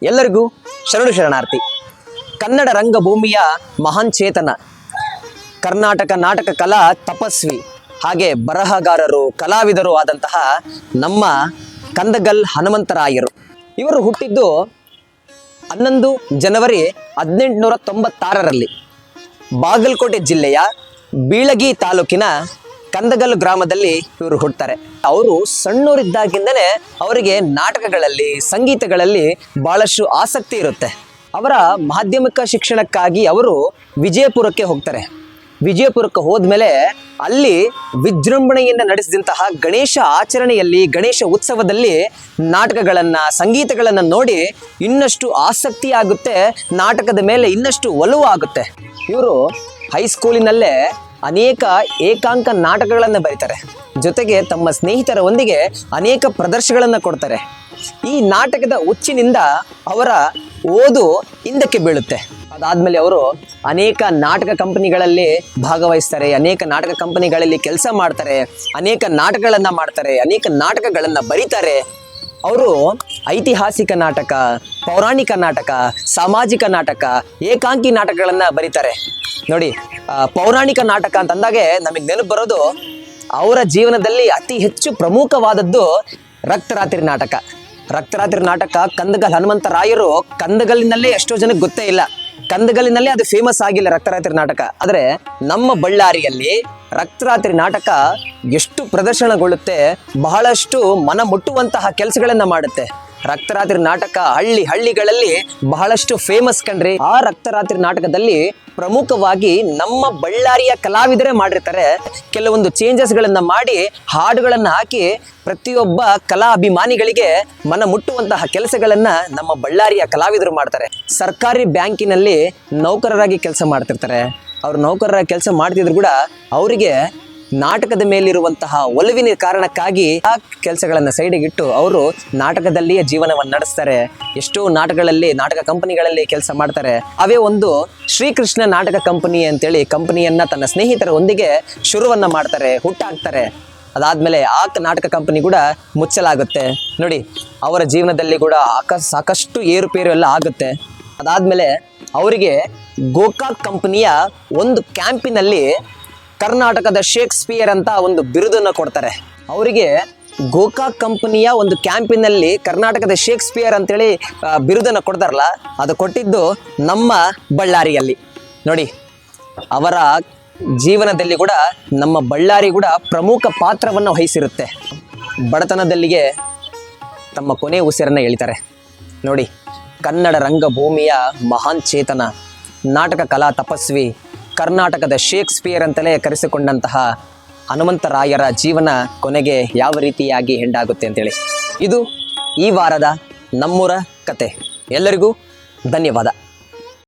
ಎಲ್ಲರಿಗೂ ಶರಣು ಶರಣಾರ್ಥಿ. ಕನ್ನಡ ರಂಗಭೂಮಿಯ ಮಹಾನ್ ಚೇತನ, ಕರ್ನಾಟಕ ನಾಟಕ ಕಲಾ ತಪಸ್ವಿ, ಹಾಗೆ ಬರಹಗಾರರು, ಕಲಾವಿದರು ಆದಂತಹ ನಮ್ಮ ಕಂದಗಲ್ ಹನುಮಂತರಾಯರು. ಇವರು ಹುಟ್ಟಿದ್ದು 11 ಜನವರಿ 1896ರಲ್ಲಿ ಬಾಗಲಕೋಟೆ ಜಿಲ್ಲೆಯ ಬೀಳಗಿ ತಾಲೂಕಿನ ಕಂದಗಲ್ ಗ್ರಾಮದಲ್ಲಿ ಇವರು ಹುಡ್ತಾರೆ. ಅವರು ಸಣ್ಣವರಿದ್ದಾಗಿಂದನೇ ಅವರಿಗೆ ನಾಟಕಗಳಲ್ಲಿ, ಸಂಗೀತಗಳಲ್ಲಿ ಬಹಳಷ್ಟು ಆಸಕ್ತಿ ಇರುತ್ತೆ. ಅವರ ಮಾಧ್ಯಮಿಕ ಶಿಕ್ಷಣಕ್ಕಾಗಿ ಅವರು ವಿಜಯಪುರಕ್ಕೆ ಹೋಗ್ತಾರೆ. ವಿಜಯಪುರಕ್ಕೆ ಹೋದ್ಮೇಲೆ ಅಲ್ಲಿ ವಿಜೃಂಭಣೆಯಿಂದ ನಡೆಸಿದಂತಹ ಗಣೇಶ ಆಚರಣೆಯಲ್ಲಿ, ಗಣೇಶ ಉತ್ಸವದಲ್ಲಿ ನಾಟಕಗಳನ್ನು, ಸಂಗೀತಗಳನ್ನು ನೋಡಿ ಇನ್ನಷ್ಟು ಆಸಕ್ತಿ ಆಗುತ್ತೆ, ನಾಟಕದ ಮೇಲೆ ಇನ್ನಷ್ಟು ಒಲವು ಆಗುತ್ತೆ. ಇವರು ಹೈಸ್ಕೂಲಿನಲ್ಲೇ ಅನೇಕ ಏಕಾಂಕ ನಾಟಕಗಳನ್ನು ಬರೀತಾರೆ. ಜೊತೆಗೆ ತಮ್ಮ ಸ್ನೇಹಿತರೊಂದಿಗೆ ಅನೇಕ ಪ್ರದರ್ಶನಗಳನ್ನು ಕೊಡ್ತಾರೆ. ಈ ನಾಟಕದ ಹುಚ್ಚಿನಿಂದ ಅವರ ಓದು ಹಿಂದಕ್ಕೆ ಬೀಳುತ್ತೆ. ಅದಾದಮೇಲೆ ಅವರು ಅನೇಕ ನಾಟಕ ಕಂಪನಿಗಳಲ್ಲಿ ಭಾಗವಹಿಸ್ತಾರೆ, ಅನೇಕ ನಾಟಕ ಕಂಪನಿಗಳಲ್ಲಿ ಕೆಲಸ ಮಾಡ್ತಾರೆ, ಅನೇಕ ನಾಟಕಗಳನ್ನು ಮಾಡ್ತಾರೆ, ಅನೇಕ ನಾಟಕಗಳನ್ನು ಬರೀತಾರೆ. ಅವರು ಐತಿಹಾಸಿಕ ನಾಟಕ, ಪೌರಾಣಿಕ ನಾಟಕ, ಸಾಮಾಜಿಕ ನಾಟಕ, ಏಕಾಂಕಿ ನಾಟಕಗಳನ್ನು ಬರೀತಾರೆ. ನೋಡಿ, ಪೌರಾಣಿಕ ನಾಟಕ ಅಂತಂದಾಗೆ ನಮಗೆ ನೆನಪು ಬರೋದು ಅವರ ಜೀವನದಲ್ಲಿ ಅತಿ ಹೆಚ್ಚು ಪ್ರಮುಖವಾದದ್ದು ರಕ್ತರಾತ್ರಿ ನಾಟಕ. ರಕ್ತರಾತ್ರಿ ನಾಟಕ ಕಂದಗಲ್ ಹನುಮಂತರಾಯರು ಕಂದಗಲ್ಲಿನಲ್ಲೇ ಎಷ್ಟೋ ಜನಕ್ಕೆ ಗೊತ್ತೇ ಇಲ್ಲ, ಕಂದಗಲ್ಲಿನಲ್ಲೇ ಅದು ಫೇಮಸ್ ಆಗಿಲ್ಲ ರಕ್ತರಾತ್ರಿ ನಾಟಕ. ಆದರೆ ನಮ್ಮ ಬಳ್ಳಾರಿಯಲ್ಲಿ ರಕ್ತರಾತ್ರಿ ನಾಟಕ ಎಷ್ಟು ಪ್ರದರ್ಶನಗೊಳ್ಳುತ್ತೆ, ಬಹಳಷ್ಟು ಮನ ಮುಟ್ಟುವಂತಹ ಕೆಲಸಗಳನ್ನು ಮಾಡುತ್ತೆ. ರಕ್ತರಾತ್ರಿ ನಾಟಕ ಹಳ್ಳಿಗಳಲ್ಲಿ ಬಹಳಷ್ಟು ಫೇಮಸ್ ಕಣ್ರಿ. ಆ ರಕ್ತರಾತ್ರಿ ನಾಟಕದಲ್ಲಿ ಪ್ರಮುಖವಾಗಿ ನಮ್ಮ ಬಳ್ಳಾರಿಯ ಕಲಾವಿದರೇ ಮಾಡಿರ್ತಾರೆ. ಕೆಲವೊಂದು ಚೇಂಜಸ್ಗಳನ್ನು ಮಾಡಿ, ಹಾಡುಗಳನ್ನು ಹಾಕಿ ಪ್ರತಿಯೊಬ್ಬ ಕಲಾ ಅಭಿಮಾನಿಗಳಿಗೆ ಮನ ಮುಟ್ಟುವಂತಹ ಕೆಲಸಗಳನ್ನು ನಮ್ಮ ಬಳ್ಳಾರಿಯ ಕಲಾವಿದರು ಮಾಡ್ತಾರೆ. ಸರ್ಕಾರಿ ಬ್ಯಾಂಕಿನಲ್ಲಿ ನೌಕರರಾಗಿ ಕೆಲಸ ಮಾಡ್ತಿರ್ತಾರೆ. ಅವರು ನೌಕರರ ಕೆಲಸ ಮಾಡ್ತಿದ್ರು ಕೂಡ ಅವರಿಗೆ ನಾಟಕದ ಮೇಲಿರುವಂತಹ ಒಲವಿನ ಕಾರಣಕ್ಕಾಗಿ ಆ ಕೆಲಸಗಳನ್ನು ಸೈಡಿಗಿಟ್ಟು ಅವರು ನಾಟಕದಲ್ಲಿಯೇ ಜೀವನವನ್ನು ನಡೆಸ್ತಾರೆ. ಎಷ್ಟೋ ನಾಟಕಗಳಲ್ಲಿ, ನಾಟಕ ಕಂಪನಿಗಳಲ್ಲಿ ಕೆಲಸ ಮಾಡ್ತಾರೆ. ಅವೇ ಒಂದು ಶ್ರೀಕೃಷ್ಣ ನಾಟಕ ಕಂಪನಿ ಅಂತೇಳಿ ಕಂಪನಿಯನ್ನ ತನ್ನ ಸ್ನೇಹಿತರೊಂದಿಗೆ ಶುರುವನ್ನ ಮಾಡ್ತಾರೆ, ಹುಟ್ಟಾಕ್ತಾರೆ. ಅದಾದ್ಮೇಲೆ ಆ ನಾಟಕ ಕಂಪನಿ ಕೂಡ ಮುಚ್ಚಲಾಗುತ್ತೆ. ನೋಡಿ, ಅವರ ಜೀವನದಲ್ಲಿ ಕೂಡ ಸಾಕಷ್ಟು ಏರುಪೇರು ಎಲ್ಲ ಆಗುತ್ತೆ. ಅದಾದ್ಮೇಲೆ ಅವರಿಗೆ ಗೋಕಾಕ್ ಕಂಪನಿಯ ಒಂದು ಕ್ಯಾಂಪಿನಲ್ಲಿ ಕರ್ನಾಟಕದ ಶೇಕ್ಸ್ಪಿಯರ್ ಅಂತ ಒಂದು ಬಿರುದನ್ನು ಕೊಡ್ತಾರೆ. ಅವರಿಗೆ ಗೋಕಾಕ್ ಕಂಪನಿಯ ಒಂದು ಕ್ಯಾಂಪಿನಲ್ಲಿ ಕರ್ನಾಟಕದ ಶೇಕ್ಸ್ಪಿಯರ್ ಅಂತೇಳಿ ಬಿರುದನ್ನು ಕೊಡ್ತಾರಲ್ಲ, ಅದು ಕೊಟ್ಟಿದ್ದು ನಮ್ಮ ಬಳ್ಳಾರಿಯಲ್ಲಿ. ನೋಡಿ, ಅವರ ಜೀವನದಲ್ಲಿ ಕೂಡ ನಮ್ಮ ಬಳ್ಳಾರಿ ಕೂಡ ಪ್ರಮುಖ ಪಾತ್ರವನ್ನು ವಹಿಸಿರುತ್ತೆ. ಬಡತನದಲ್ಲಿಗೆ ತಮ್ಮ ಕೊನೆ ಉಸಿರನ್ನು ಎಳಿತಾರೆ. ನೋಡಿ, ಕನ್ನಡ ರಂಗಭೂಮಿಯ ಮಹಾನ್ ಚೇತನ, ನಾಟಕ ಕಲಾ ತಪಸ್ವಿ, ಕರ್ನಾಟಕದ ಶೇಕ್ಸ್ಪಿಯರ್ ಅಂತಲೇ ಕರೆಸಿಕೊಂಡಂತಹ ಹನುಮಂತರಾಯರ ಜೀವನ ಕೊನೆಗೆ ಯಾವ ರೀತಿಯಾಗಿ ಹೆಂಡಾಗುತ್ತೆ ಅಂತೇಳಿ ಇದು ಈ ವಾರದ ನಮ್ಮೂರ ಕತೆ. ಎಲ್ಲರಿಗೂ ಧನ್ಯವಾದ.